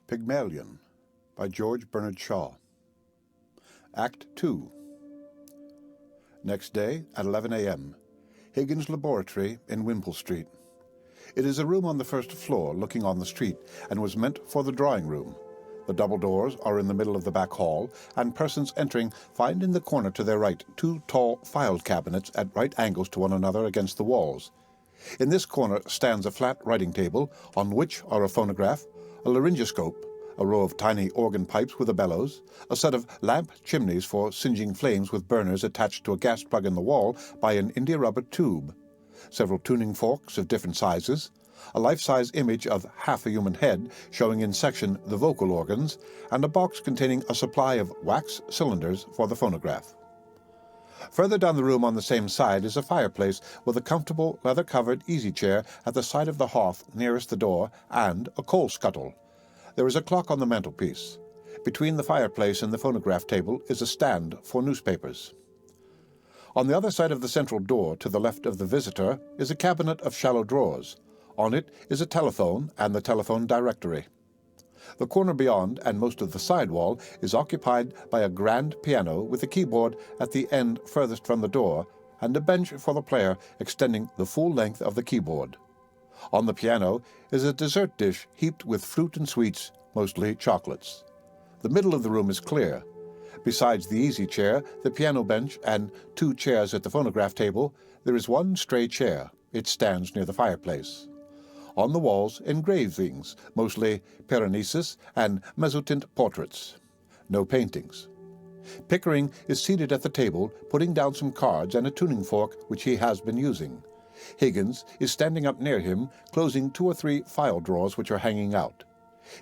Pygmalion by George Bernard Shaw. Act 2. Next day at 11 a.m. Higgins' laboratory in Wimpole Street. It is a room on the first floor looking on the street and was meant for the drawing room. The double doors are in the middle of the back hall, and persons entering find in the corner to their right 2 tall filed cabinets at right angles to one another against the walls. In this corner stands a flat writing table on which are a phonograph, a laryngoscope, a row of tiny organ pipes with a bellows, a set of lamp chimneys for singeing flames with burners attached to a gas plug in the wall by an india-rubber tube, several tuning forks of different sizes, a life-size image of half a human head showing in section the vocal organs, and a box containing a supply of wax cylinders for the phonograph. Further down the room on the same side is a fireplace with a comfortable leather-covered easy-chair at the side of the hearth nearest the door and a coal scuttle. There is a clock on the mantelpiece. Between the fireplace and the phonograph table is a stand for newspapers. On the other side of the central door, to the left of the visitor, is a cabinet of shallow drawers. On it is a telephone and the telephone directory. The corner beyond, and most of the side wall, is occupied by a grand piano with a keyboard at the end furthest from the door, and a bench for the player extending the full length of the keyboard. On the piano is a dessert dish heaped with fruit and sweets, mostly chocolates. The middle of the room is clear. Besides the easy chair, the piano bench, and 2 chairs at the phonograph table, there is one stray chair. It stands near the fireplace. On the walls, engravings, mostly Piranesi and mezzotint portraits. No paintings. Pickering is seated at the table, putting down some cards and a tuning fork which he has been using. Higgins is standing up near him, closing 2 or 3 file drawers which are hanging out.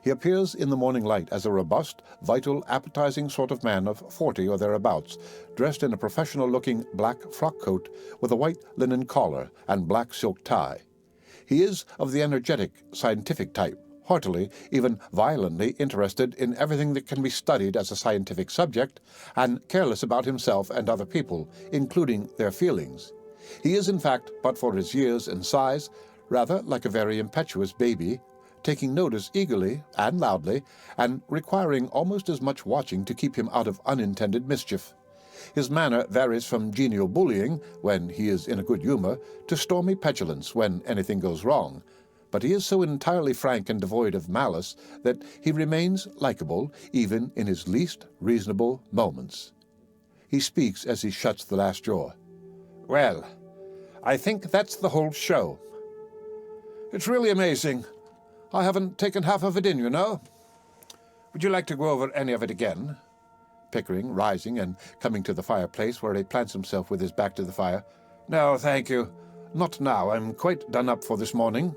He appears in the morning light as a robust, vital, appetizing sort of man of 40 or thereabouts, dressed in a professional-looking black frock coat with a white linen collar and black silk tie. He is of the energetic, scientific type, heartily, even violently interested in everything that can be studied as a scientific subject, and careless about himself and other people, including their feelings. He is, in fact, but for his years and size, rather like a very impetuous baby, taking notice eagerly and loudly, and requiring almost as much watching to keep him out of unintended mischief. His manner varies from genial bullying, when he is in a good humor, to stormy petulance when anything goes wrong, but he is so entirely frank and devoid of malice that he remains likable even in his least reasonable moments. He speaks as he shuts the last drawer. "Well, I think that's the whole show. It's really amazing. I haven't taken half of it in, you know. Would you like to go over any of it again?" Pickering, rising and coming to the fireplace, where he plants himself with his back to the fire. "No, thank you. Not now. I'm quite done up for this morning."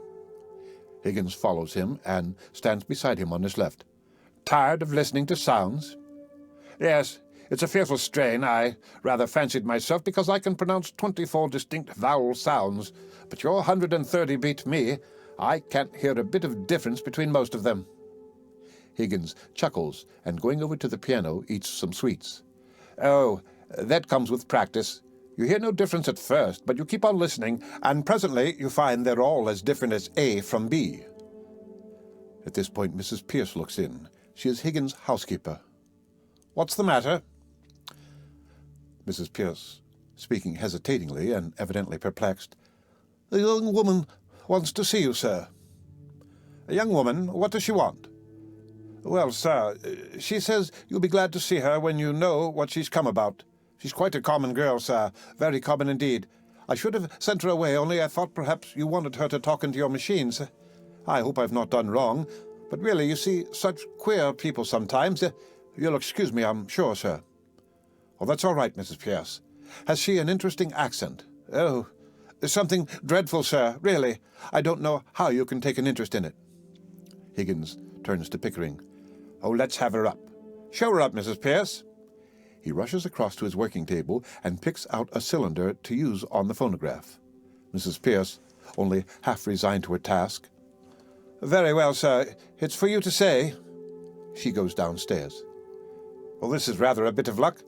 Higgins follows him and stands beside him on his left. "Tired of listening to sounds?" "Yes, it's a fearful strain. I rather fancied myself because I can pronounce 24 distinct vowel sounds, but your 130 beat me. I can't hear a bit of difference between most of them." Higgins chuckles and, going over to the piano, eats some sweets. "Oh, that comes with practice. You hear no difference at first, but you keep on listening, and presently you find they're all as different as A from B." At this point, Mrs. Pierce looks in. She is Higgins' housekeeper. "What's the matter?" Mrs. Pierce, speaking hesitatingly and evidently perplexed. "A young woman wants to see you, sir." "A young woman? What does she want?" "Well, sir, she says you'll be glad to see her when you know what she's come about. She's quite a common girl, sir, very common indeed. I should have sent her away, only I thought perhaps you wanted her to talk into your machines. I hope I've not done wrong, but really, you see such queer people sometimes. You'll excuse me, I'm sure, sir." "Oh, that's all right, Mrs. Pierce. Has she an interesting accent?" "Oh, something dreadful, sir, really. I don't know how you can take an interest in it." Higgins turns to Pickering. "Oh, let's have her up. Show her up, Mrs. Pierce." He rushes across to his working table and picks out a cylinder to use on the phonograph. Mrs. Pierce, only half resigned to her task. "Very well, sir. It's for you to say." She goes downstairs. "Well, this is rather a bit of luck.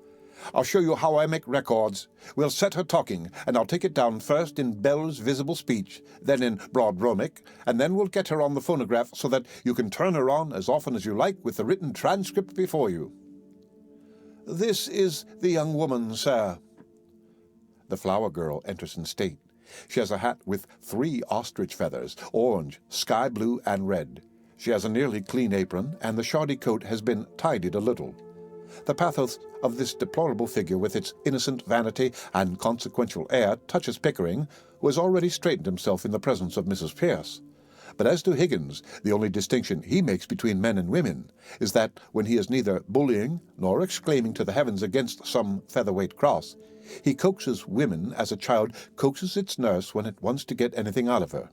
I'll show you how I make records. We'll set her talking, and I'll take it down first in Bell's visible speech, then in broad Romic, and then we'll get her on the phonograph so that you can turn her on as often as you like with the written transcript before you. This is the young woman, sir. The flower girl enters in state. She has a hat with 3 ostrich feathers, orange, sky blue, and red. She has a nearly clean apron, and the shoddy coat has been tidied a little. The pathos of this deplorable figure, with its innocent vanity and consequential air, touches Pickering, who has already straightened himself in the presence of Mrs. Pierce. But as to Higgins, the only distinction he makes between men and women is that when he is neither bullying nor exclaiming to the heavens against some featherweight cross, he coaxes women as a child coaxes its nurse when it wants to get anything out of her.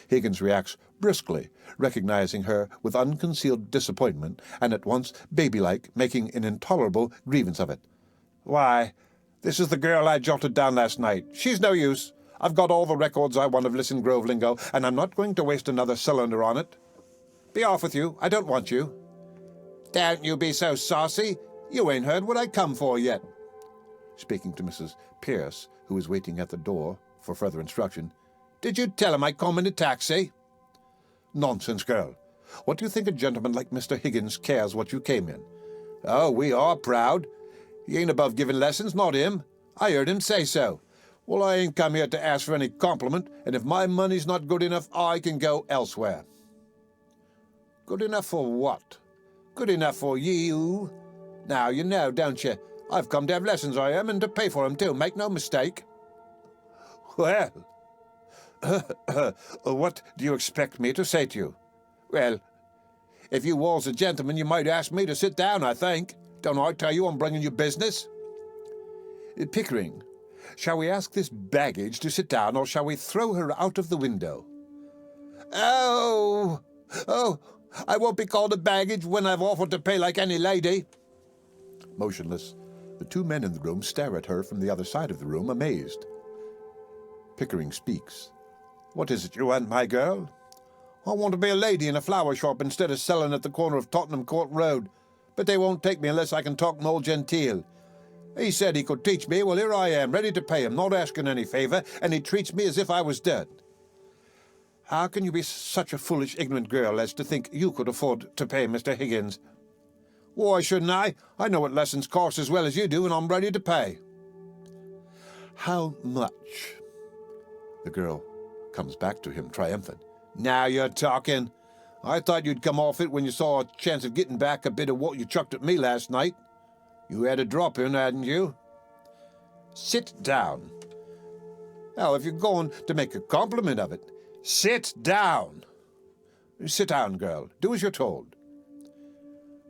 Higgins reacts briskly, recognizing her with unconcealed disappointment, and at once baby-like, making an intolerable grievance of it. "Why, this is the girl I jotted down last night. She's no use. I've got all the records I want of Listen Grove lingo, and I'm not going to waste another cylinder on it. Be off with you. I don't want you." "Don't you be so saucy. You ain't heard what I come for yet." Speaking to Mrs. Pierce, who is waiting at the door for further instruction, "Did you tell him I come in a taxi?" "Nonsense, girl. What do you think a gentleman like Mr. Higgins cares what you came in?" "Oh, we are proud. He ain't above giving lessons, not him. I heard him say so. Well, I ain't come here to ask for any compliment, and if my money's not good enough, I can go elsewhere." "Good enough for what? Good enough for you? Now, you know, don't you? I've come to have lessons, I am, and to pay for 'em too, make no mistake." "Well, what do you expect me to say to you?" "Well, if you was a gentleman, you might ask me to sit down, I think. Don't I tell you I'm bringing you business?" "Pickering, shall we ask this baggage to sit down, or shall we throw her out of the window?" Oh, I won't be called a baggage when I've offered to pay like any lady." Motionless, the 2 men in the room stare at her from the other side of the room, amazed. Pickering speaks. "What is it you want, my girl?" "I want to be a lady in a flower shop instead of selling at the corner of Tottenham Court Road. But they won't take me unless I can talk more genteel. He said he could teach me. Well, here I am, ready to pay him, not asking any favour, and he treats me as if I was dirt." "How can you be such a foolish, ignorant girl as to think you could afford to pay Mr. Higgins?" "Why shouldn't I? I know what lessons cost as well as you do, and I'm ready to pay." "How much?" The girl comes back to him, triumphant. "Now you're talking. I thought you'd come off it when you saw a chance of getting back a bit of what you chucked at me last night. You had a drop in, hadn't you?" "Sit down." "Oh, if you're going to make a compliment of it, sit down." "Sit down, girl. Do as you're told."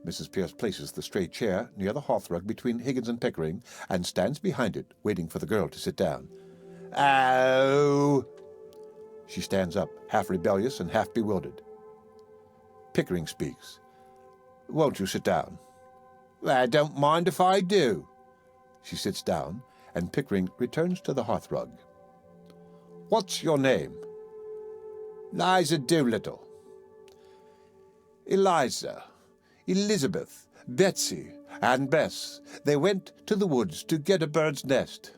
Mrs. Pierce places the straight chair near the hearthrug between Higgins and Pickering and stands behind it, waiting for the girl to sit down. "Oh!" She stands up, half rebellious and half bewildered. Pickering speaks. "Won't you sit down?" "I don't mind if I do." She sits down, and Pickering returns to the hearthrug. "What's your name?" "Eliza Doolittle." "Eliza, Elizabeth, Betsy, and Bess, they went to the woods to get a bird's nest.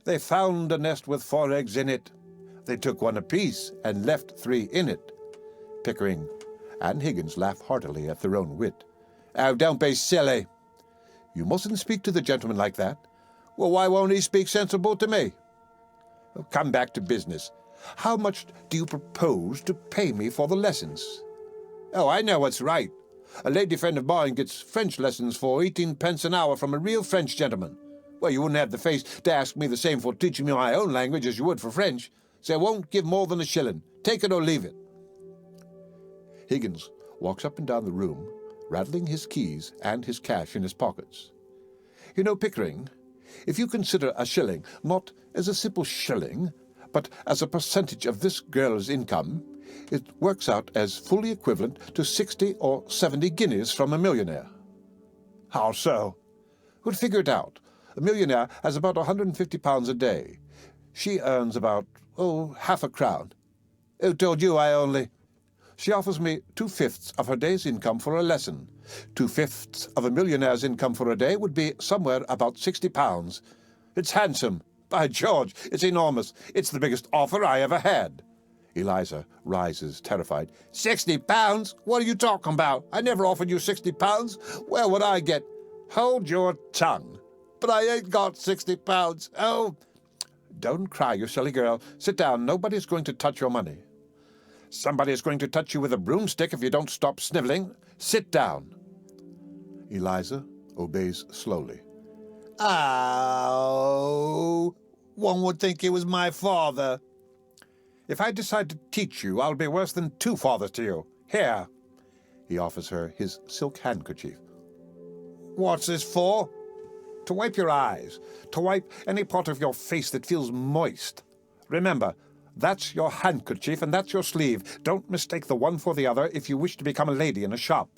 They found a nest with 4 eggs in it. They took 1 apiece and left 3 in it." Pickering and Higgins laugh heartily at their own wit. "Oh, don't be silly." "You mustn't speak to the gentleman like that." "Well, why won't he speak sensible to me?" "Come back to business. How much do you propose to pay me for the lessons?" "Oh, I know what's right. A lady friend of mine gets French lessons for 18 pence an hour from a real French gentleman. Well, you wouldn't have the face to ask me the same for teaching me my own language as you would for French, so I won't give more than a shilling. Take it or leave it." Higgins walks up and down the room, rattling his keys and his cash in his pockets. "You know, Pickering, if you consider a shilling not as a simple shilling, but as a percentage of this girl's income, it works out as fully equivalent to 60 or 70 guineas from a millionaire." "How so?" "Well, figure it out. A millionaire has about £150 a day. She earns about, half a crown." "Who told you I only—" She offers me 2/5 of her day's income for a lesson. 2/5 of a millionaire's income for a day would be somewhere about £60. It's handsome. By George, it's enormous. It's the biggest offer I ever had. Eliza rises, terrified. £60? What are you talking about? I never offered you £60. Where would I get? Hold your tongue. But I ain't got £60. Oh, don't cry, you silly girl. Sit down. Nobody's going to touch your money. Somebody is going to touch you with a broomstick if you don't stop sniveling. Sit down. Eliza obeys slowly. Oh, one would think it was my father. If I decide to teach you, I'll be worse than two fathers to you. Here. He offers her his silk handkerchief. What's this for? To wipe your eyes, to wipe any part of your face that feels moist. Remember, that's your handkerchief and that's your sleeve. Don't mistake the one for the other if you wish to become a lady in a shop.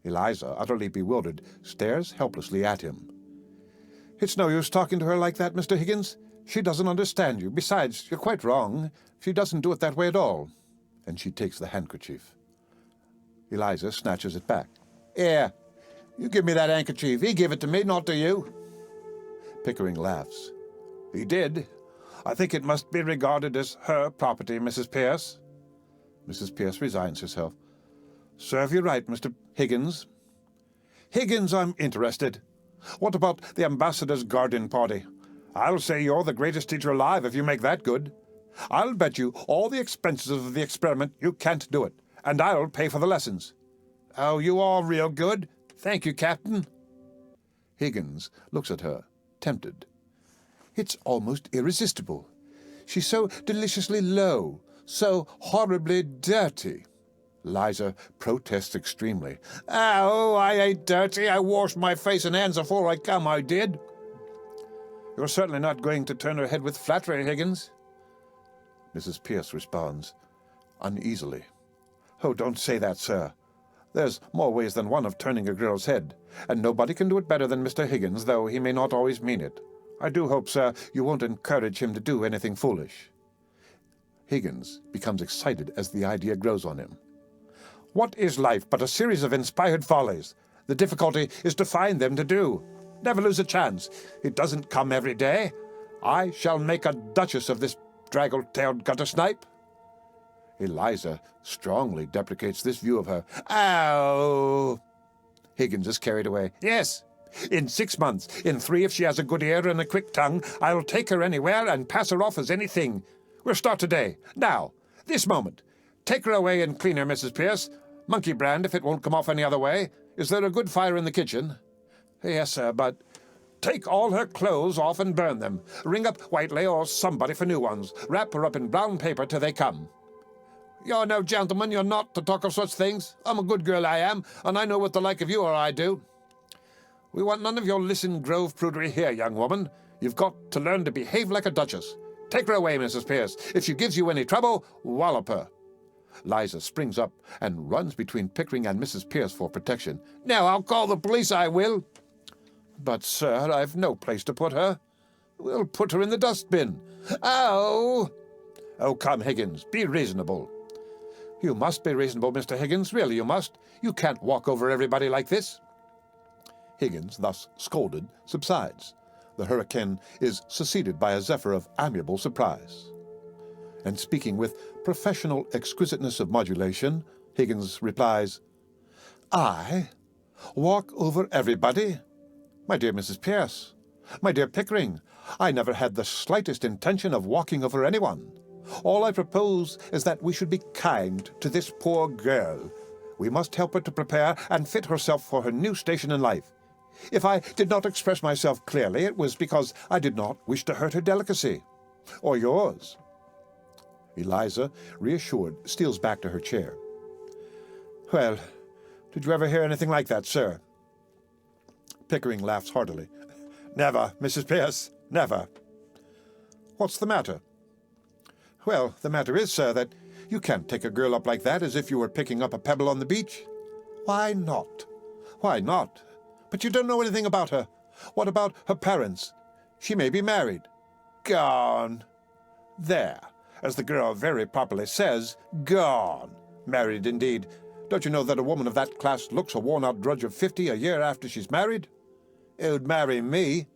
Eliza, utterly bewildered, stares helplessly at him. It's no use talking to her like that, Mr. Higgins. She doesn't understand you. Besides, you're quite wrong. She doesn't do it that way at all. And she takes the handkerchief. Eliza snatches it back. Here, you give me that handkerchief. He gave it to me, not to you. Pickering laughs. He did. I think it must be regarded as her property, Mrs. Pierce. Mrs. Pierce resigns herself. Serve you right, Mr. Higgins. Higgins, I'm interested. What about the ambassador's garden party? I'll say you're the greatest teacher alive if you make that good. I'll bet you all the expenses of the experiment you can't do it, and I'll pay for the lessons. Oh, you are real good. Thank you, Captain. Higgins looks at her, tempted. It's almost irresistible. She's so deliciously low, so horribly dirty. Liza protests extremely. Oh, I ain't dirty. I washed my face and hands afore I come, I did. You're certainly not going to turn her head with flattery, Higgins. Mrs. Pierce responds, uneasily. Oh, don't say that, sir. There's more ways than one of turning a girl's head, and nobody can do it better than Mr. Higgins, though he may not always mean it. I do hope, sir, you won't encourage him to do anything foolish. Higgins becomes excited as the idea grows on him. What is life but a series of inspired follies? The difficulty is to find them to do. Never lose a chance. It doesn't come every day. I shall make a duchess of this draggle-tailed guttersnipe. Eliza strongly deprecates this view of her. Ow! Higgins is carried away. Yes, in 6 months, in 3 if she has a good ear and a quick tongue, I'll take her anywhere and pass her off as anything. We'll start today. Now, this moment. Take her away and clean her, Mrs. Pierce. Monkey brand, if it won't come off any other way. Is there a good fire in the kitchen? Yes, sir, but take all her clothes off and burn them. Ring up Whiteley or somebody for new ones. Wrap her up in brown paper till they come. You're no gentleman, you're not, to talk of such things. I'm a good girl, I am, and I know what the like of you are, I do. We want none of your Listen Grove prudery here, young woman. You've got to learn to behave like a duchess. Take her away, Mrs. Pierce. If she gives you any trouble, wallop her. Liza springs up and runs between Pickering and Mrs. Pierce for protection. Now, I'll call the police, I will. But, sir, I've no place to put her. We'll put her in the dustbin. Ow! Oh, come, Higgins, be reasonable. You must be reasonable, Mr. Higgins. Really, you must. You can't walk over everybody like this. Higgins, thus scolded, subsides. The hurricane is succeeded by a zephyr of amiable surprise. And speaking with professional exquisiteness of modulation, Higgins replies, I? Walk over everybody? My dear Mrs. Pierce, my dear Pickering, I never had the slightest intention of walking over anyone. All I propose is that we should be kind to this poor girl. We must help her to prepare and fit herself for her new station in life. If I did not express myself clearly, it was because I did not wish to hurt her delicacy. Or yours. Eliza, reassured, steals back to her chair. Well, did you ever hear anything like that, sir? Pickering laughs heartily. Never, Mrs. Pierce, never. What's the matter? Well, the matter is, sir, that you can't take a girl up like that as if you were picking up a pebble on the beach. Why not? Why not? But you don't know anything about her. What about her parents? She may be married. Gone. There. as the girl very properly says, gone. Married indeed. Don't you know that a woman of that class looks a worn-out drudge of 50 a year after she's married? Who'd marry me?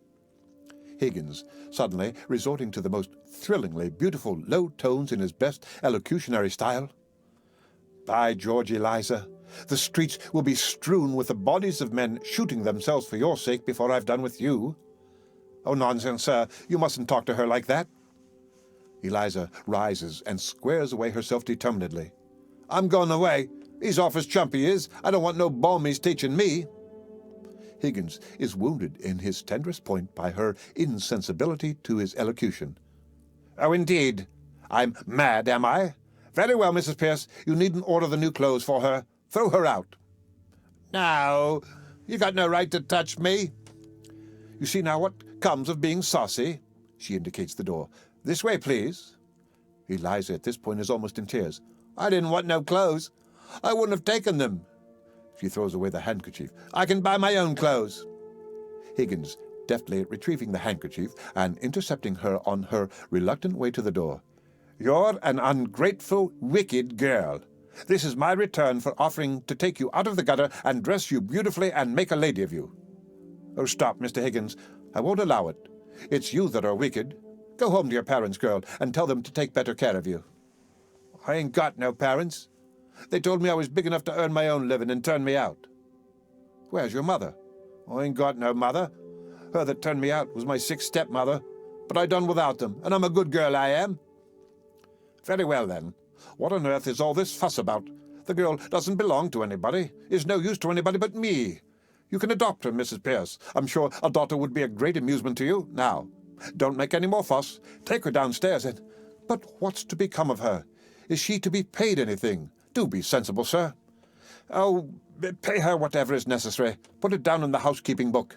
Higgins, suddenly resorting to the most thrillingly beautiful low tones in his best elocutionary style. By George, Eliza, the streets will be strewn with the bodies of men shooting themselves for your sake before I've done with you. Oh, nonsense, sir. You mustn't talk to her like that. Eliza rises and squares away herself determinedly. I'm going away. He's off his chump, he is. I don't want no balmies teaching me. Higgins is wounded in his tenderest point by her insensibility to his elocution. Oh, indeed. I'm mad, am I? Very well, Mrs. Pierce. You needn't order the new clothes for her. Throw her out. No, you got no right to touch me. You see now what comes of being saucy? She indicates the door. This way, please. Eliza at this point is almost in tears. I didn't want no clothes. I wouldn't have taken them. She throws away the handkerchief. I can buy my own clothes. Higgins, deftly retrieving the handkerchief and intercepting her on her reluctant way to the door. You're an ungrateful, wicked girl. This is my return for offering to take you out of the gutter and dress you beautifully and make a lady of you. Oh, stop, Mr. Higgins. I won't allow it. It's you that are wicked. Go home to your parents, girl, and tell them to take better care of you. I ain't got no parents. They told me I was big enough to earn my own living and turned me out. Where's your mother? I ain't got no mother. Her that turned me out was my sick stepmother, but I done without them, and I'm a good girl, I am. Very well, then. What on earth is all this fuss about? The girl doesn't belong to anybody, is no use to anybody but me. You can adopt her, Mrs. Pierce. I'm sure a daughter would be a great amusement to you. Now, don't make any more fuss. Take her downstairs and... But what's to become of her? Is she to be paid anything? Do be sensible, sir. Oh, pay her whatever is necessary. Put it down in the housekeeping book.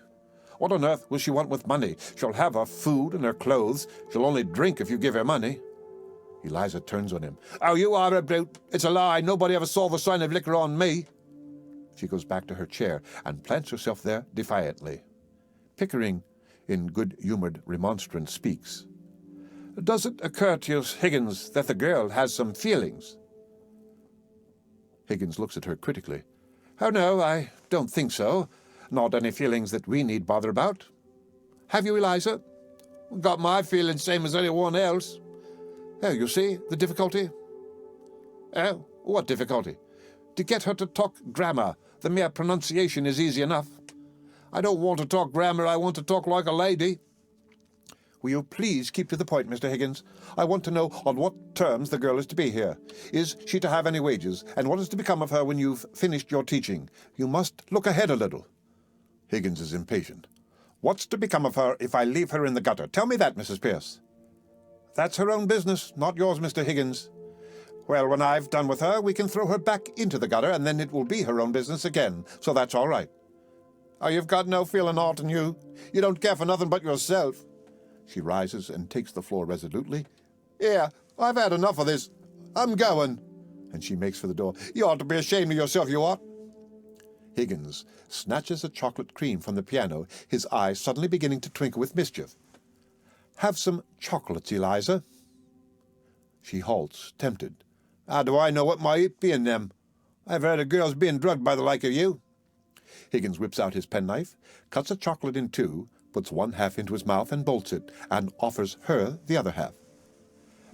What on earth will she want with money? She'll have her food and her clothes. She'll only drink if you give her money. Eliza turns on him. Oh, you are a brute. It's a lie. Nobody ever saw the sign of liquor on me. She goes back to her chair and plants herself there defiantly. Pickering, in good-humored remonstrance, speaks. Does it occur to you, Higgins, that the girl has some feelings? Higgins looks at her critically. Oh, no, I don't think so. Not any feelings that we need bother about. Have you, Eliza? Got my feelings same as anyone else. Oh, you see, the difficulty? Oh, what difficulty? To get her to talk grammar. The mere pronunciation is easy enough. I don't want to talk grammar, I want to talk like a lady. Will you please keep to the point, Mr. Higgins? I want to know on what terms the girl is to be here. Is she to have any wages? And what is to become of her when you've finished your teaching? You must look ahead a little. Higgins is impatient. What's to become of her if I leave her in the gutter? Tell me that, Mrs. Pierce. That's her own business, not yours, Mr. Higgins. Well, when I've done with her, we can throw her back into the gutter, and then it will be her own business again, so that's all right. Oh, you've got no feeling aught in you. You don't care for nothing but yourself. She rises and takes the floor resolutely. Here, I've had enough of this. I'm going. And she makes for the door. You ought to be ashamed of yourself, you ought. Higgins snatches a chocolate cream from the piano, his eyes suddenly beginning to twinkle with mischief. Have some chocolates, Eliza. She halts, tempted. How do I know what might be in them? I've heard of girls being drugged by the like of you. Higgins whips out his penknife, cuts a chocolate in two, puts one half into his mouth and bolts it, and offers her the other half.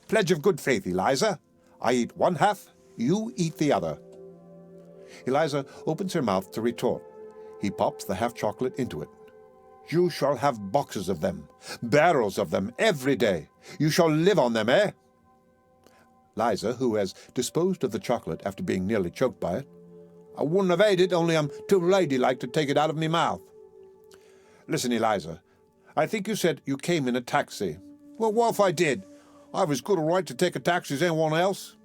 Pledge of good faith, Eliza. I eat one half, you eat the other. Eliza opens her mouth to retort. He pops the half chocolate into it. You shall have boxes of them, barrels of them, every day. You shall live on them, eh? Liza, who has disposed of the chocolate after being nearly choked by it. I wouldn't have ate it, only I'm too ladylike to take it out of me mouth. Listen, Eliza, I think you said you came in a taxi. Well, what if I did? I've as good a right to take a taxi as anyone else.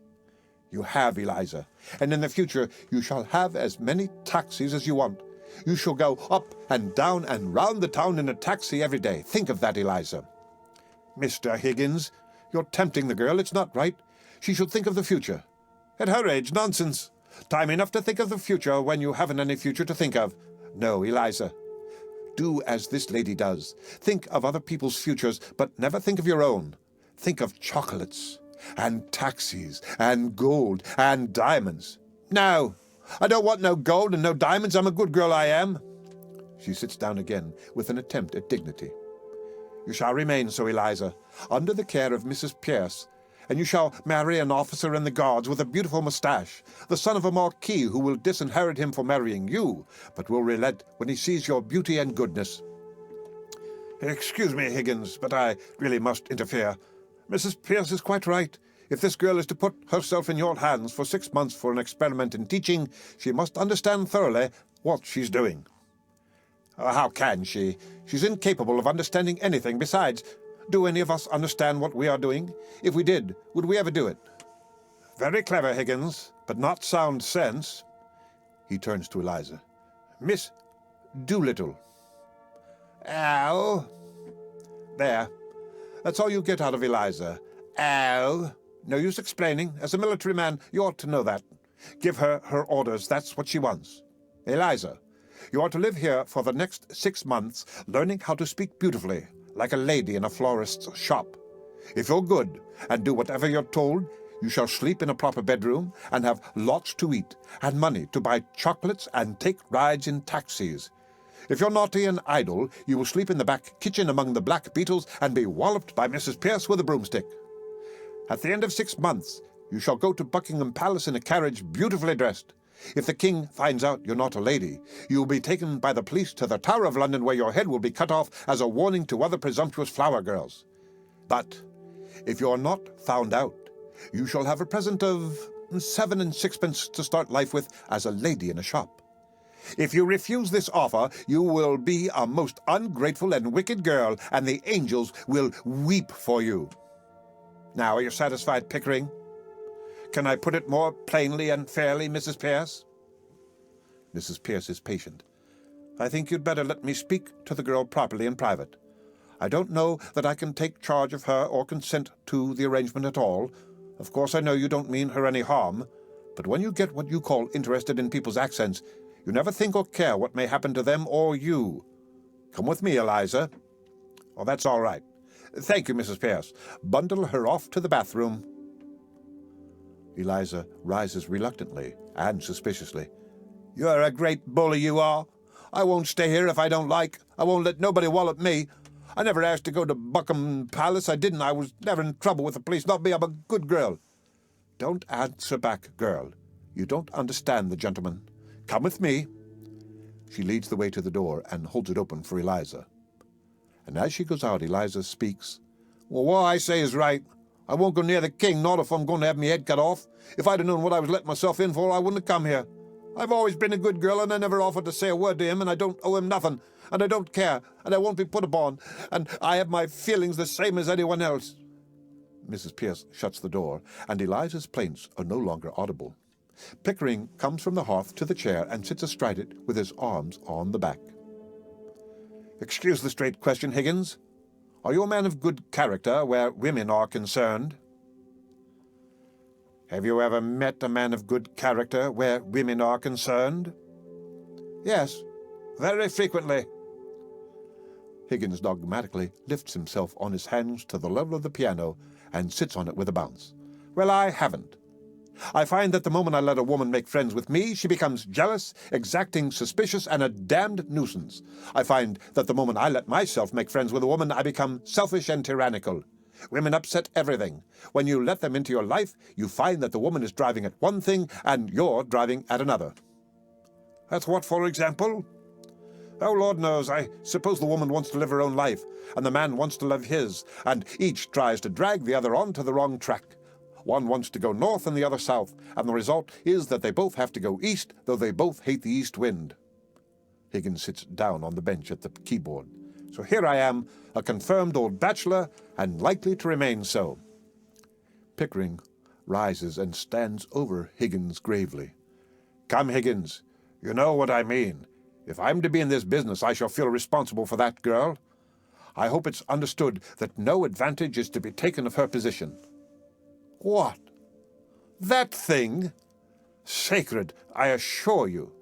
You have, Eliza, and in the future you shall have as many taxis as you want. You shall go up and down and round the town in a taxi every day. Think of that, Eliza. Mr. Higgins, you're tempting the girl. It's not right. She should think of the future. At her age, nonsense. Time enough to think of the future when you haven't any future to think of. No, Eliza. Do as this lady does. Think of other people's futures, but never think of your own. Think of chocolates. and taxis, and gold, and diamonds. No, I don't want no gold and no diamonds. I'm a good girl, I am. She sits down again with an attempt at dignity. You shall remain so, Eliza, under the care of Mrs. Pierce, and you shall marry an officer in the Guards with a beautiful moustache, the son of a marquis who will disinherit him for marrying you, but will relent when he sees your beauty and goodness. Excuse me, Higgins, but I really must interfere. Mrs. Pierce is quite right. If this girl is to put herself in your hands for 6 months for an experiment in teaching, she must understand thoroughly what she's doing. How can she? She's incapable of understanding anything. Besides, do any of us understand what we are doing? If we did, would we ever do it? Very clever, Higgins, but not sound sense. He turns to Eliza. Miss Doolittle. Ow. There. That's all you get out of Eliza. Ow. No use explaining. As a military man, you ought to know that. Give her her orders. That's what she wants. Eliza, you are to live here for the next 6 months, learning how to speak beautifully, like a lady in a florist's shop. If you're good and do whatever you're told, you shall sleep in a proper bedroom and have lots to eat and money to buy chocolates and take rides in taxis. If you're naughty and idle, you will sleep in the back kitchen among the black beetles and be walloped by Mrs. Pierce with a broomstick. At the end of 6 months, you shall go to Buckingham Palace in a carriage beautifully dressed. If the king finds out you're not a lady, you will be taken by the police to the Tower of London, where your head will be cut off as a warning to other presumptuous flower girls. But if you're not found out, you shall have a present of 7 and 6pence to start life with as a lady in a shop. If you refuse this offer, you will be a most ungrateful and wicked girl, and the angels will weep for you. Now, are you satisfied, Pickering? Can I put it more plainly and fairly, Mrs. Pierce? Mrs. Pierce is patient. I think you'd better let me speak to the girl properly in private. I don't know that I can take charge of her or consent to the arrangement at all. Of course, I know you don't mean her any harm, but when you get what you call interested in people's accents, you never think or care what may happen to them or you. Come with me, Eliza. Oh, that's all right. Thank you, Mrs. Pierce. Bundle her off to the bathroom. Eliza rises reluctantly and suspiciously. You're a great bully, you are. I won't stay here if I don't like. I won't let nobody wallop me. I never asked to go to Buckingham Palace. I didn't. I was never in trouble with the police. Not me. I'm a good girl. Don't answer back, girl. You don't understand the gentleman. Come with me. She leads the way to the door and holds it open for Eliza. And as she goes out, Eliza speaks. Well, what I say is right. I won't go near the king, not if I'm going to have me head cut off. If I'd have known what I was letting myself in for, I wouldn't have come here. I've always been a good girl, and I never offered to say a word to him, and I don't owe him nothing, and I don't care, and I won't be put upon, and I have my feelings the same as anyone else. Mrs. Pierce shuts the door, and Eliza's plaints are no longer audible. Pickering comes from the hearth to the chair and sits astride it with his arms on the back. Excuse the straight question, Higgins. Are you a man of good character where women are concerned? Have you ever met a man of good character where women are concerned? Yes, very frequently. Higgins dogmatically lifts himself on his hands to the level of the piano and sits on it with a bounce. Well, I haven't. I find that the moment I let a woman make friends with me, she becomes jealous, exacting, suspicious, and a damned nuisance. I find that the moment I let myself make friends with a woman, I become selfish and tyrannical. Women upset everything. When you let them into your life, you find that the woman is driving at one thing and you're driving at another. That's what, for example? Oh, Lord knows, I suppose the woman wants to live her own life, and the man wants to live his, and each tries to drag the other on to the wrong track. One wants to go north and the other south, and the result is that they both have to go east, though they both hate the east wind. Higgins sits down on the bench at the keyboard. So here I am, a confirmed old bachelor, and likely to remain so. Pickering rises and stands over Higgins gravely. Come, Higgins, you know what I mean. If I'm to be in this business, I shall feel responsible for that girl. I hope it's understood that no advantage is to be taken of her position. What? That thing? Sacred, I assure you.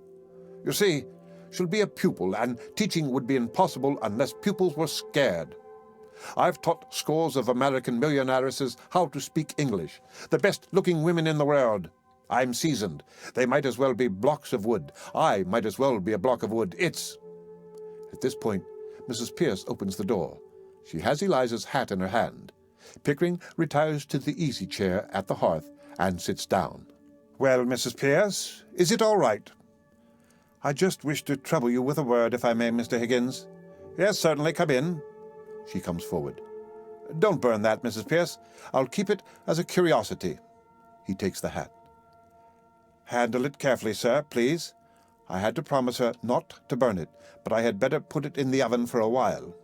You see, she'll be a pupil, and teaching would be impossible unless pupils were scared. I've taught scores of American millionairesses how to speak English, the best-looking women in the world. I'm seasoned. They might as well be blocks of wood. I might as well be a block of wood. It's... At this point, Mrs. Pierce opens the door. She has Eliza's hat in her hand. Pickering retires to the easy chair at the hearth and sits down. "Well, Mrs. Pierce, is it all right?" "I just wish to trouble you with a word, if I may, Mr. Higgins." "Yes, certainly. Come in." She comes forward. "Don't burn that, Mrs. Pierce. I'll keep it as a curiosity." He takes the hat. "Handle it carefully, sir, please. I had to promise her not to burn it, but I had better put it in the oven for a while."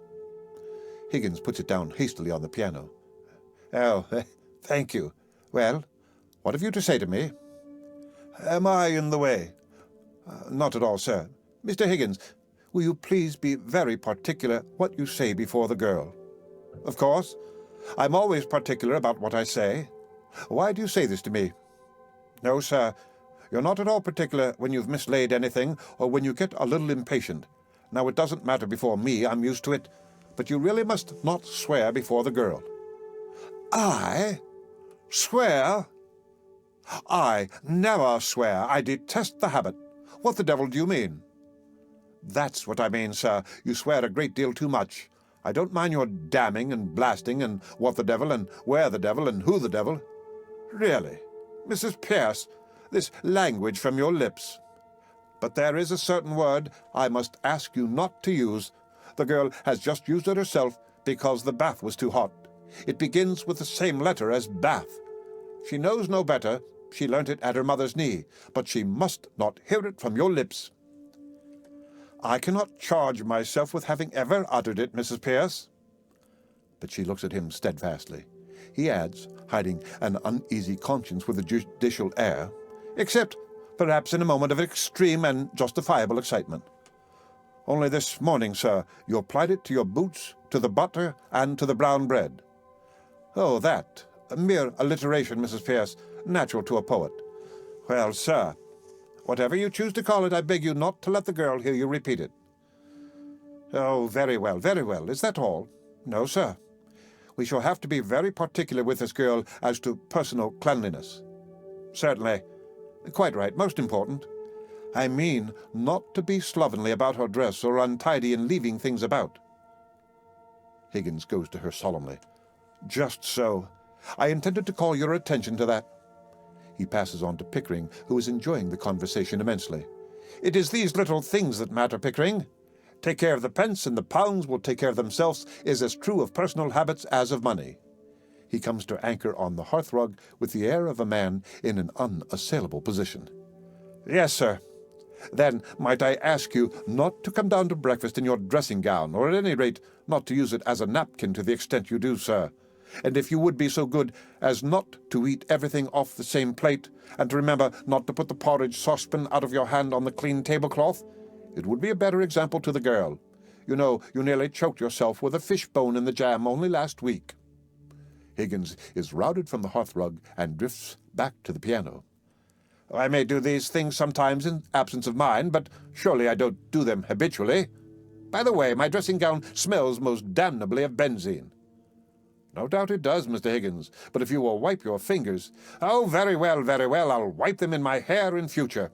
Higgins puts it down hastily on the piano. "Oh, thank you. Well, what have you to say to me?" "Am I in the way?" "Not at all, sir. Mr. Higgins, will you please be very particular what you say before the girl?" "Of course. I'm always particular about what I say. Why do you say this to me?" "No, sir. You're not at all particular when you've mislaid anything or when you get a little impatient. Now, it doesn't matter before me. I'm used to it. But you really must not swear before the girl." "I? Swear? I never swear. I detest the habit. What the devil do you mean?" "That's what I mean, sir. You swear a great deal too much. I don't mind your damning and blasting and what the devil and where the devil and who the devil." "Really? Mrs. Pierce, this language from your lips. But there is a certain word I must ask you not to use. The girl has just used it herself because the bath was too hot. It begins with the same letter as bath. She knows no better. She learnt it at her mother's knee, but she must not hear it from your lips." "I cannot charge myself with having ever uttered it, Mrs. Pierce." But she looks at him steadfastly. He adds, hiding an uneasy conscience with a judicial air, "except, perhaps, in a moment of extreme and justifiable excitement. Only this morning, sir, you applied it to your boots, to the butter, and to the brown bread." "Oh, that. A mere alliteration, Mrs. Pierce, natural to a poet." "Well, sir, whatever you choose to call it, I beg you not to let the girl hear you repeat it." "Oh, very well, very well. Is that all?" "No, sir. We shall have to be very particular with this girl as to personal cleanliness." "Certainly. Quite right. Most important. I mean not to be slovenly about her dress or untidy in leaving things about." Higgins goes to her solemnly. "Just so. I intended to call your attention to that." He passes on to Pickering, who is enjoying the conversation immensely. "It is these little things that matter, Pickering. Take care of the pence and the pounds will take care of themselves is as true of personal habits as of money." He comes to anchor on the hearthrug with the air of a man in an unassailable position. "Yes, sir. Then might I ask you not to come down to breakfast in your dressing gown, or at any rate not to use it as a napkin to the extent you do, sir? And if you would be so good as not to eat everything off the same plate, and to remember not to put the porridge saucepan out of your hand on the clean tablecloth, it would be a better example to the girl. You know, you nearly choked yourself with a fish-bone in the jam only last week." Higgins is routed from the hearthrug and drifts back to the piano. "I may do these things sometimes in absence of mind, but surely I don't do them habitually. By the way, my dressing gown smells most damnably of benzine." "No doubt it does, Mr. Higgins, but if you will wipe your fingers—" "Oh, very well, I'll wipe them in my hair in future."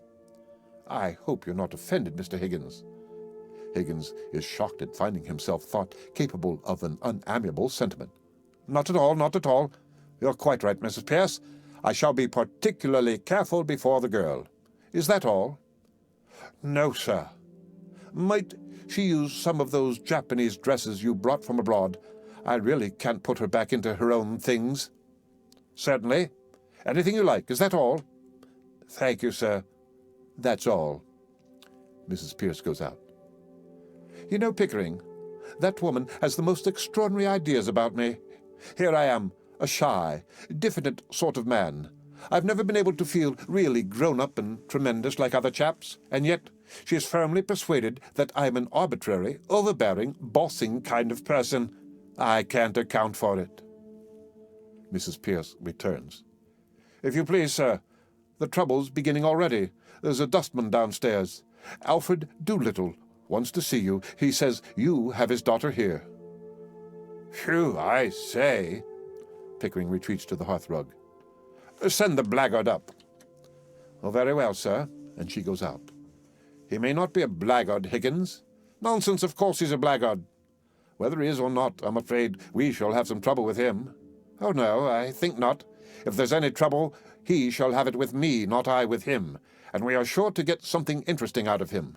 "I hope you're not offended, Mr. Higgins." Higgins is shocked at finding himself thought capable of an unamiable sentiment. "Not at all, not at all. You're quite right, Mrs. Pierce. I shall be particularly careful before the girl. Is that all?" "No, sir." "Might she use some of those Japanese dresses you brought from abroad? I really can't put her back into her own things." "Certainly. Anything you like. Is that all?" "Thank you, sir. That's all." Mrs. Pierce goes out. "You know, Pickering, that woman has the most extraordinary ideas about me. Here I am, a shy, diffident sort of man. I've never been able to feel really grown-up and tremendous like other chaps, and yet she is firmly persuaded that I'm an arbitrary, overbearing, bossing kind of person. I can't account for it." Mrs. Pierce returns. "If you please, sir, the trouble's beginning already. There's a dustman downstairs. Alfred Doolittle wants to see you. He says you have his daughter here." Phew, I say. Pickering retreats to the hearthrug. Send the blackguard up. Oh, very well, sir. And she goes out. He may not be a blackguard, Higgins. Nonsense, of course he's a blackguard. Whether he is or not, I'm afraid we shall have some trouble with him. Oh, no, I think not. If there's any trouble, he shall have it with me, not I with him, and we are sure to get something interesting out of him.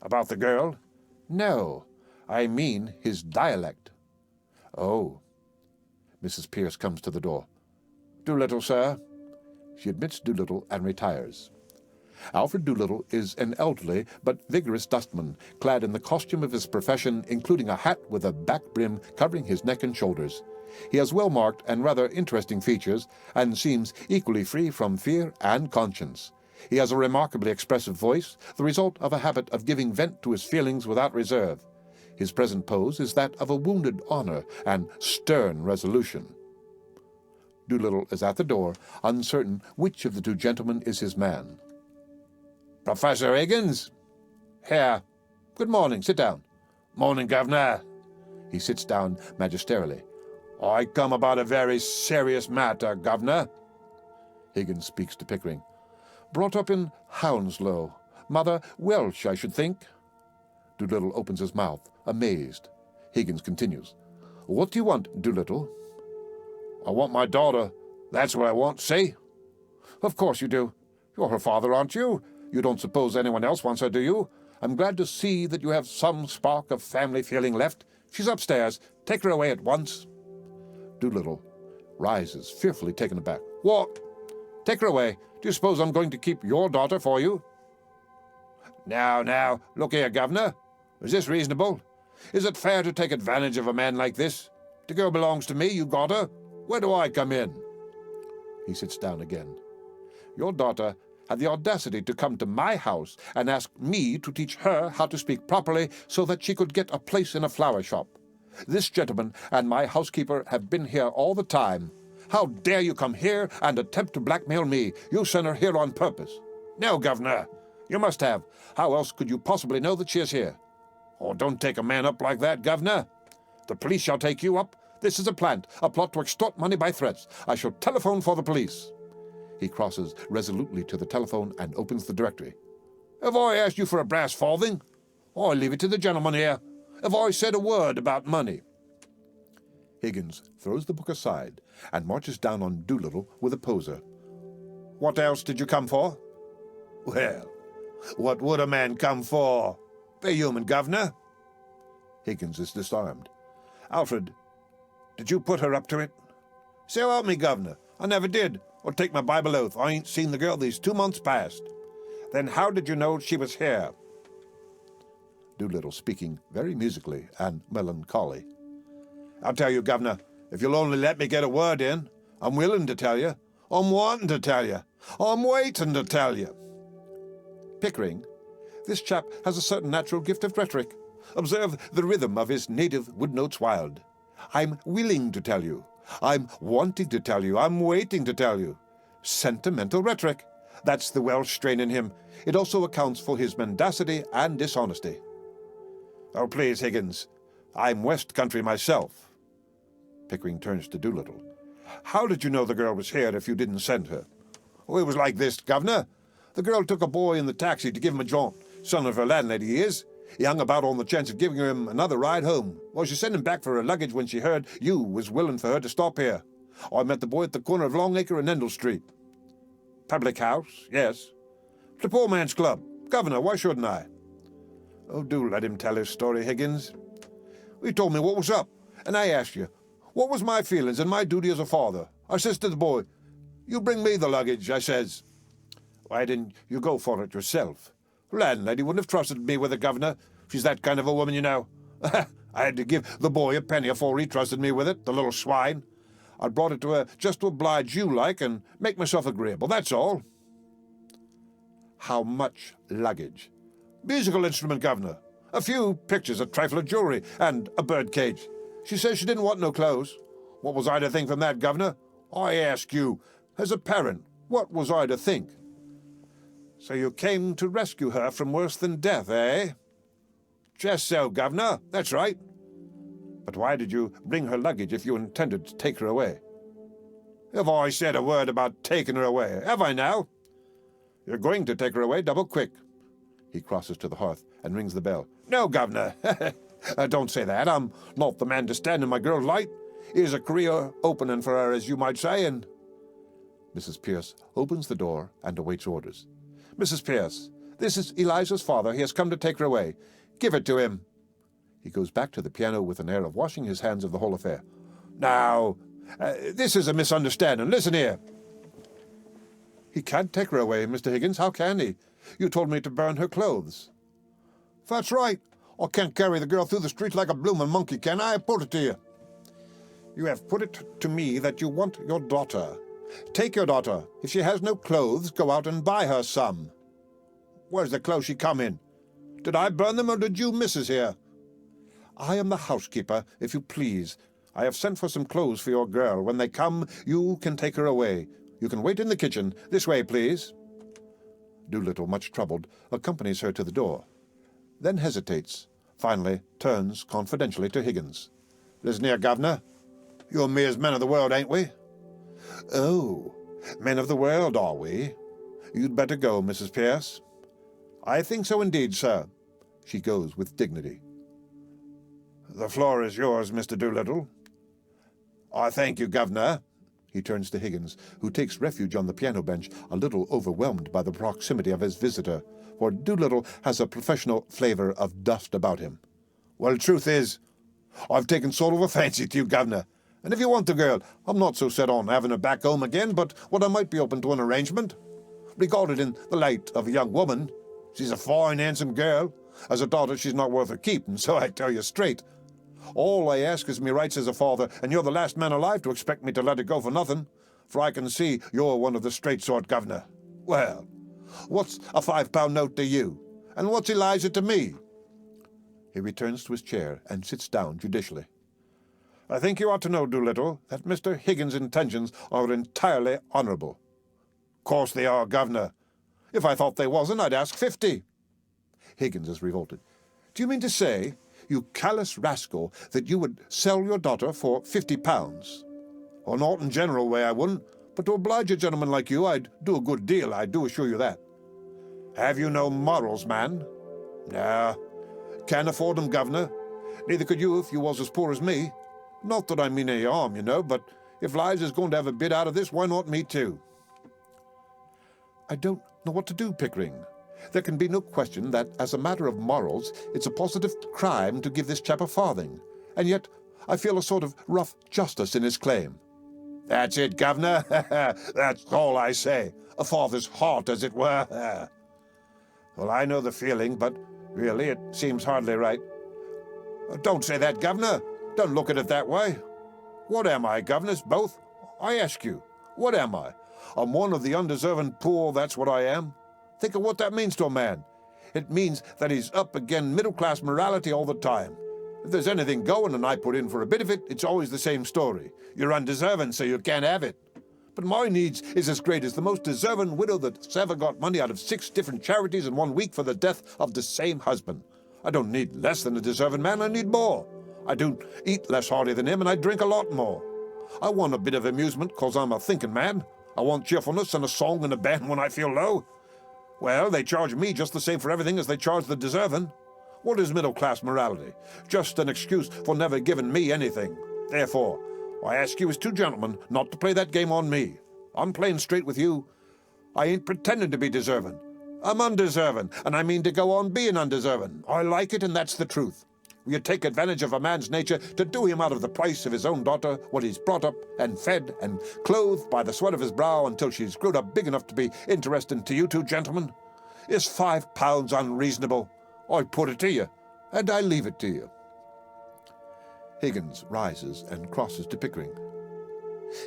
About the girl? No, I mean his dialect. Oh. Mrs. Pierce comes to the door. Doolittle, sir. She admits Doolittle and retires. Alfred Doolittle is an elderly but vigorous dustman, clad in the costume of his profession, including a hat with a back brim covering his neck and shoulders. He has well-marked and rather interesting features, and seems equally free from fear and conscience. He has a remarkably expressive voice, the result of a habit of giving vent to his feelings without reserve. His present pose is that of a wounded honor and stern resolution. Doolittle is at the door, uncertain which of the two gentlemen is his man. Professor Higgins? Here. Good morning. Sit down. Morning, Governor. He sits down magisterially. I come about a very serious matter, Governor. Higgins speaks to Pickering. Brought up in Hounslow. Mother Welsh, I should think. Doolittle opens his mouth, amazed. Higgins continues. What do you want, Doolittle? I want my daughter. That's what I want, see? Of course you do. You're her father, aren't you? You don't suppose anyone else wants her, do you? I'm glad to see that you have some spark of family feeling left. She's upstairs. Take her away at once. Doolittle rises, fearfully taken aback. What? Take her away. Do you suppose I'm going to keep your daughter for you? Now, look here, Governor. Is this reasonable? Is it fair to take advantage of a man like this? The girl belongs to me, you got her. Where do I come in? He sits down again. Your daughter had the audacity to come to my house and ask me to teach her how to speak properly so that she could get a place in a flower shop. This gentleman and my housekeeper have been here all the time. How dare you come here and attempt to blackmail me? You sent her here on purpose. No, Governor. You must have. How else could you possibly know that she is here? Oh, don't take a man up like that, Governor. The police shall take you up. This is a plot to extort money by threats. I shall telephone for the police. He crosses resolutely to the telephone and opens the directory. Have I asked you for a brass farthing? I leave it to the gentleman here. Have I said a word about money? Higgins throws the book aside and marches down on Doolittle with a poser. What else did you come for? Well, what would a man come for? Be human, Governor. Higgins is disarmed. Alfred, did you put her up to it? So help me, Governor. I never did. Or take my Bible oath, I ain't seen the girl these 2 months past. Then how did you know she was here? Doolittle speaking very musically and melancholy. I'll tell you, Governor, if you'll only let me get a word in, I'm willing to tell you. I'm wanting to tell you. I'm waiting to tell you. Pickering, this chap has a certain natural gift of rhetoric. Observe the rhythm of his native wood notes wild. I'm willing to tell you. I'm wanting to tell you. I'm waiting to tell you. Sentimental rhetoric. That's the Welsh strain in him. It also accounts for his mendacity and dishonesty. Oh, please, Higgins. I'm West Country myself. Pickering turns to Doolittle. How did you know the girl was here if you didn't send her? Oh, it was like this, Governor. The girl took a boy in the taxi to give him a jaunt. Son of her landlady, he is. He hung about on the chance of giving him another ride home. Well, she sent him back for her luggage when she heard you was willing for her to stop here. I met the boy at the corner of Longacre and Endell Street. Public house, yes. The poor man's club. Governor, why shouldn't I? Oh, do let him tell his story, Higgins. He told me what was up, and I asked you, what was my feelings and my duty as a father? I says to the boy, you bring me the luggage, I says. Why didn't you go for it yourself? Landlady wouldn't have trusted me with it, Governor. She's that kind of a woman, you know. I had to give the boy a penny afore he trusted me with it, the little swine. I brought it to her just to oblige you, like, and make myself agreeable, that's all. How much luggage? Musical instrument, Governor. A few pictures, a trifle of jewelry, and a bird cage. She says she didn't want no clothes. What was I to think from that, Governor? I ask you, as a parent, what was I to think? So you came to rescue her from worse than death, eh? Just so, Governor. That's right. But why did you bring her luggage if you intended to take her away? Have I said a word about taking her away? Have I now? You're going to take her away double quick. He crosses to the hearth and rings the bell. No, governor. Don't say that. I'm not the man to stand in my girl's light. Here's a career opening for her, as you might say, and... Mrs. Pierce opens the door and awaits orders. Mrs. Pierce, this is Eliza's father. He has come to take her away. Give it to him. He goes back to the piano with an air of washing his hands of the whole affair. Now, this is a misunderstanding. Listen here. He can't take her away, Mr. Higgins. How can he? You told me to burn her clothes. That's right. I can't carry the girl through the streets like a bloomin' monkey, can I? Put it to you. You have put it to me that you want your daughter. Take your daughter. If she has no clothes, go out and buy her some. Where's the clothes she come in? Did I burn them, or did you, missus, here? I am the housekeeper, if you please. I have sent for some clothes for your girl. When they come, you can take her away. You can wait in the kitchen. This way, please. Doolittle, much troubled, accompanies her to the door, then hesitates, finally turns confidentially to Higgins. Listen here, governor. You and me is men of the world, ain't we? Oh, men of the world, are we? You'd better go, Mrs. Pierce. I think so indeed, sir. She goes with dignity. The floor is yours, Mr. Doolittle. I thank you, governor. He turns to Higgins, who takes refuge on the piano bench, a little overwhelmed by the proximity of his visitor, for Doolittle has a professional flavor of dust about him. Well, the truth is, I've taken sort of a fancy to you, governor, and if you want the girl, I'm not so set on having her back home again, but what I might be open to an arrangement. Regarded in the light of a young woman, she's a fine, handsome girl. As a daughter, she's not worth her keeping, so I tell you straight. All I ask is me rights as a father, and you're the last man alive to expect me to let it go for nothing, for I can see you're one of the straight sort, governor. Well, what's a £5 note to you, and what's Eliza to me? He returns to his chair and sits down judicially. I think you ought to know, Doolittle, that Mr. Higgins' intentions are entirely honourable. Course they are, governor. If I thought they wasn't, I'd ask 50. Higgins is revolted. Do you mean to say, you callous rascal, that you would sell your daughter for £50? Well, not in general way I wouldn't, but to oblige a gentleman like you, I'd do a good deal, I do assure you that. Have you no morals, man? Nah, can't afford 'em, governor. Neither could you if you was as poor as me. Not that I mean any harm, you know, but if Liza's going to have a bit out of this, why not me too? I don't know what to do, Pickering. There can be no question that, as a matter of morals, it's a positive crime to give this chap a farthing, and yet I feel a sort of rough justice in his claim. That's it, governor. That's all I say. A father's heart, as it were. Well, I know the feeling, but really it seems hardly right. Don't say that, governor. Don't look at it that way. What am I, governors, both? I ask you, what am I? I'm one of the undeserving poor, that's what I am. Think of what that means to a man. It means that he's up against middle-class morality all the time. If there's anything going and I put in for a bit of it, it's always the same story. You're undeserving, so you can't have it. But my needs is as great as the most deserving widow that's ever got money out of 6 different charities in 1 week for the death of the same husband. I don't need less than a deserving man, I need more. I don't eat less hearty than him, and I drink a lot more. I want a bit of amusement, 'cause I'm a thinking man. I want cheerfulness and a song and a band when I feel low. Well, they charge me just the same for everything as they charge the deserving. What is middle-class morality? Just an excuse for never giving me anything. Therefore, I ask you as 2 gentlemen not to play that game on me. I'm playing straight with you. I ain't pretending to be deserving. I'm undeserving, and I mean to go on being undeserving. I like it, and that's the truth. You take advantage of a man's nature to do him out of the price of his own daughter what he's brought up and fed and clothed by the sweat of his brow until she's grown up big enough to be interesting to you 2 gentlemen. Is £5 unreasonable? I put it to you, and I leave it to you. Higgins rises and crosses to Pickering.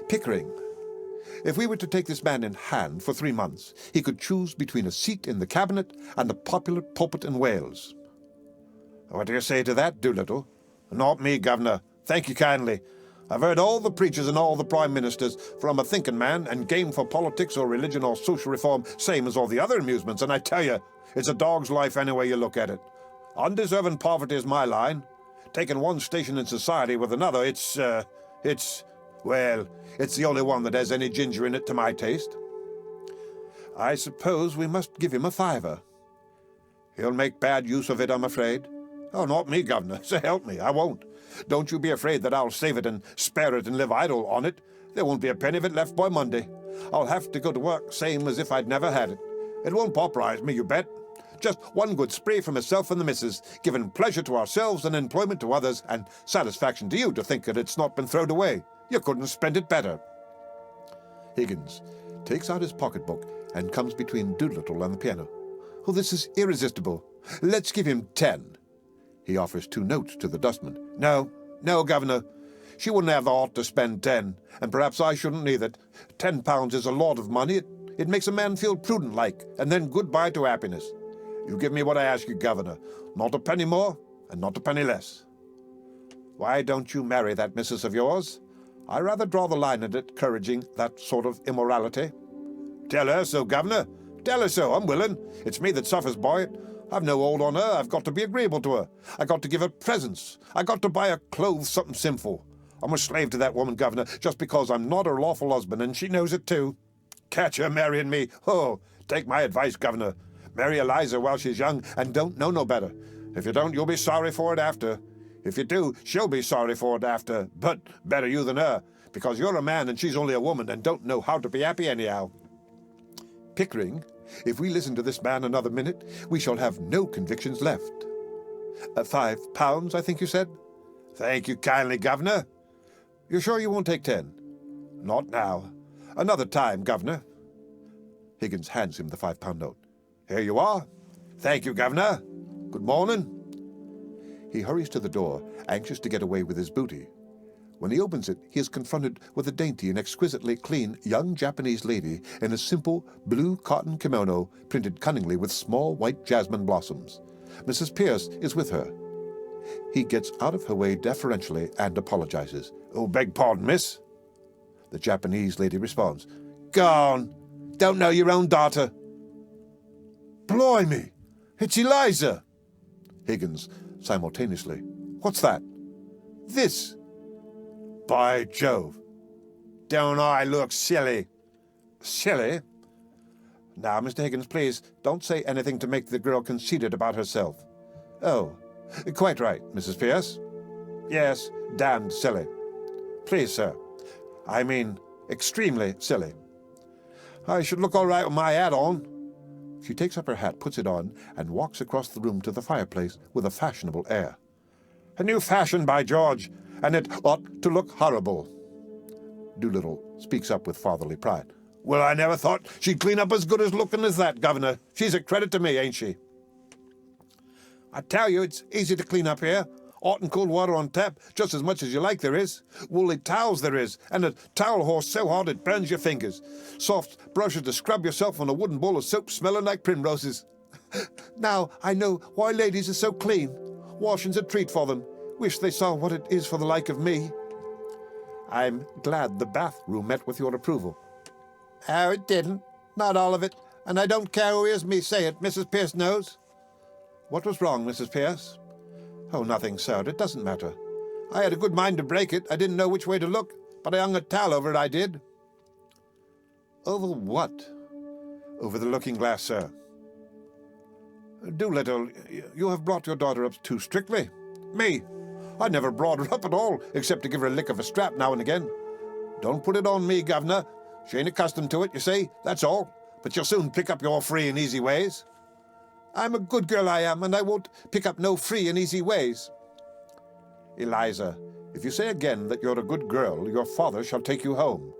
Pickering, if we were to take this man in hand for 3 months, he could choose between a seat in the cabinet and a popular pulpit in Wales. What do you say to that, Doolittle? Not me, governor. Thank you kindly. I've heard all the preachers and all the prime ministers, for I'm a thinking man and game for politics or religion or social reform, same as all the other amusements, and I tell you, it's a dog's life any way you look at it. Undeserving poverty is my line. taking one station in society with another, it's the only one that has any ginger in it to my taste. I suppose we must give him a fiver. He'll make bad use of it, I'm afraid. Oh, not me, Governor, so help me, I won't. Don't you be afraid that I'll save it and spare it and live idle on it. There won't be a penny of it left by Monday. I'll have to go to work same as if I'd never had it. It won't pauperize me, you bet. Just one good spree for myself and the missus, giving pleasure to ourselves and employment to others, and satisfaction to you to think that it's not been thrown away. You couldn't spend it better. Higgins takes out his pocketbook and comes between Doolittle and the piano. Oh, this is irresistible. Let's give him 10. He offers 2 notes to the dustman. No, Governor. She wouldn't have the heart to spend 10, and perhaps I shouldn't either. £10 is a lot of money. It makes a man feel prudent-like, and then goodbye to happiness. You give me what I ask you, Governor. Not a penny more, and not a penny less. Why don't you marry that missus of yours? I rather draw the line at encouraging that sort of immorality. Tell her so, Governor. Tell her so, I'm willing. It's me that suffers by it. I've no hold on her. I've got to be agreeable to her. I got to give her presents. I got to buy her clothes, something sinful. I'm a slave to that woman, Governor, just because I'm not her lawful husband, and she knows it too. Catch her marrying me. Oh, take my advice, Governor. Marry Eliza while she's young and don't know no better. If you don't, you'll be sorry for it after. If you do, she'll be sorry for it after. But better you than her, because you're a man and she's only a woman and don't know how to be happy anyhow. Pickering, if we listen to this man another minute, we shall have no convictions left. £5, I think you said? Thank you kindly, Governor. You're sure you won't take 10? Not now. Another time, Governor. Higgins hands him the £5 note. Here you are. Thank you, Governor. Good morning. He hurries to the door, anxious to get away with his booty. When he opens it, he is confronted with a dainty and exquisitely clean young Japanese lady in a simple blue cotton kimono printed cunningly with small white jasmine blossoms. Mrs. Pierce is with her. He gets out of her way deferentially and apologizes. Oh, beg pardon, miss. The Japanese lady responds. Gone. Don't know your own daughter. Blimey, it's Eliza. Higgins, simultaneously. What's that? This. By Jove. Don't I look silly? Silly? Now, Mr. Higgins, please, don't say anything to make the girl conceited about herself. Oh, quite right, Mrs. Pierce. Yes, damned silly. Please, sir. I mean, extremely silly. I should look all right with my hat on. She takes up her hat, puts it on, and walks across the room to the fireplace with a fashionable air. A new fashion, by George, and it ought to look horrible. Doolittle speaks up with fatherly pride. Well, I never thought she'd clean up as good as looking as that, Governor. She's a credit to me, ain't she? I tell you, it's easy to clean up here. Hot and cold water on tap, just as much as you like there is. Woolly towels there is, and a towel horse so hard it burns your fingers. Soft brushes to scrub yourself on a wooden bowl of soap smelling like primroses. Now I know why ladies are so clean. Washing's a treat for them. Wish they saw what it is for the like of me. I'm glad the bathroom met with your approval. Oh, it didn't. Not all of it. And I don't care who hears me say it. Mrs. Pierce knows. What was wrong, Mrs. Pierce? Oh, nothing, sir. It doesn't matter. I had a good mind to break it. I didn't know which way to look, but I hung a towel over it, I did. Over what? Over the looking-glass, sir. Doolittle, you have brought your daughter up too strictly. Me? I never brought her up at all, except to give her a lick of a strap now and again. Don't put it on me, Governor. She ain't accustomed to it, you see, that's all. But you'll soon pick up your free and easy ways. I'm a good girl, I am, and I won't pick up no free and easy ways. Eliza, if you say again that you're a good girl, your father shall take you home.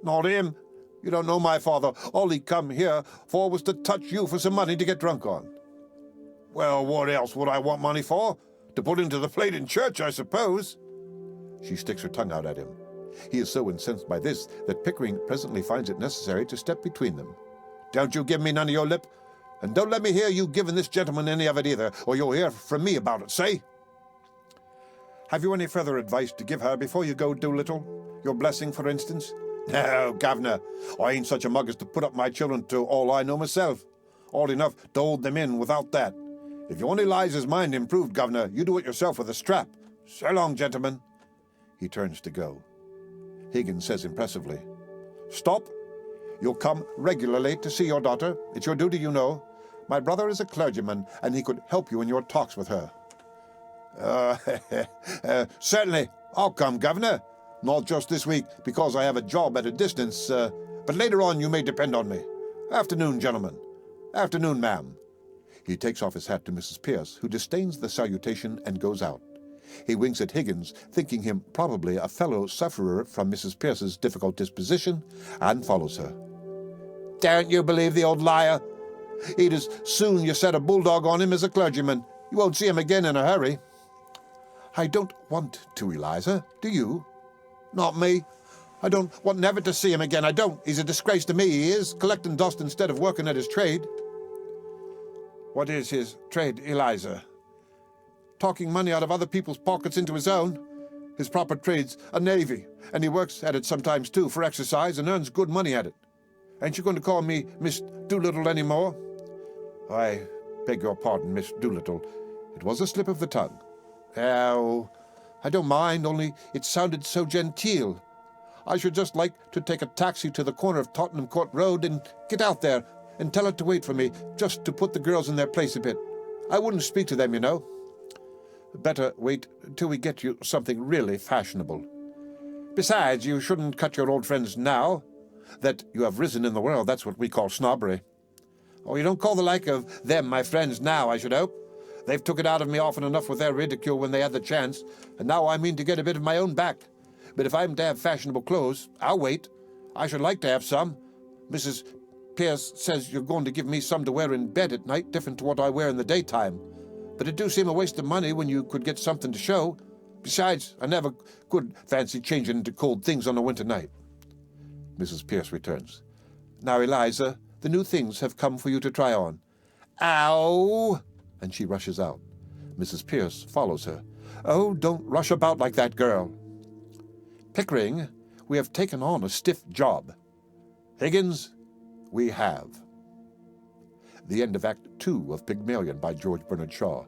Not him. You don't know my father. All he come here for was to touch you for some money to get drunk on. Well, what else would I want money for? To put into the plate in church, I suppose. She sticks her tongue out at him. He is so incensed by this that Pickering presently finds it necessary to step between them. Don't you give me none of your lip, and don't let me hear you giving this gentleman any of it either, or you'll hear from me about it, say? Have you any further advice to give her before you go, Doolittle? Your blessing, for instance? No, Governor, I ain't such a mug as to put up my children to all I know myself. Old enough to hold them in without that. If you want Eliza's mind improved, Governor, you do it yourself with a strap. So long, gentlemen. He turns to go. Higgins says impressively, Stop. You'll come regularly to see your daughter. It's your duty, you know. My brother is a clergyman, and he could help you in your talks with her. Certainly. I'll come, Governor. Not just this week, because I have a job at a distance, but later on you may depend on me. Afternoon, gentlemen. Afternoon, ma'am. He takes off his hat to Mrs. Pierce, who disdains the salutation and goes out. He winks at Higgins, thinking him probably a fellow sufferer from Mrs. Pierce's difficult disposition, and follows her. Daren't you believe the old liar? He'd as soon you set a bulldog on him as a clergyman. You won't see him again in a hurry. I don't want to, Eliza. Do you? Not me. I don't want never to see him again. I don't. He's a disgrace to me, he is, collecting dust instead of working at his trade. What is his trade, Eliza? Talking money out of other people's pockets into his own. His proper trade's a navy, and he works at it sometimes, too, for exercise, and earns good money at it. Ain't you going to call me Miss Doolittle any more? I beg your pardon, Miss Doolittle. It was a slip of the tongue. Oh, I don't mind, only it sounded so genteel. I should just like to take a taxi to the corner of Tottenham Court Road and get out there and tell her to wait for me, just to put the girls in their place a bit. I wouldn't speak to them, you know. Better wait till we get you something really fashionable. Besides, you shouldn't cut your old friends now. That you have risen in the world, that's what we call snobbery. Oh, you don't call the like of them my friends now, I should hope. They've took it out of me often enough with their ridicule when they had the chance, and now I mean to get a bit of my own back. But if I'm to have fashionable clothes, I'll wait. I should like to have some. Mrs. Pierce says you're going to give me some to wear in bed at night, different to what I wear in the daytime. But it do seem a waste of money when you could get something to show. Besides, I never could fancy changing into cold things on a winter night. Mrs. Pierce returns. Now, Eliza, the new things have come for you to try on. Ow! And she rushes out. Mrs. Pierce follows her. Oh, don't rush about like that, girl. Pickering, we have taken on a stiff job. Higgins, we have. The end of Act 2 of Pygmalion by George Bernard Shaw.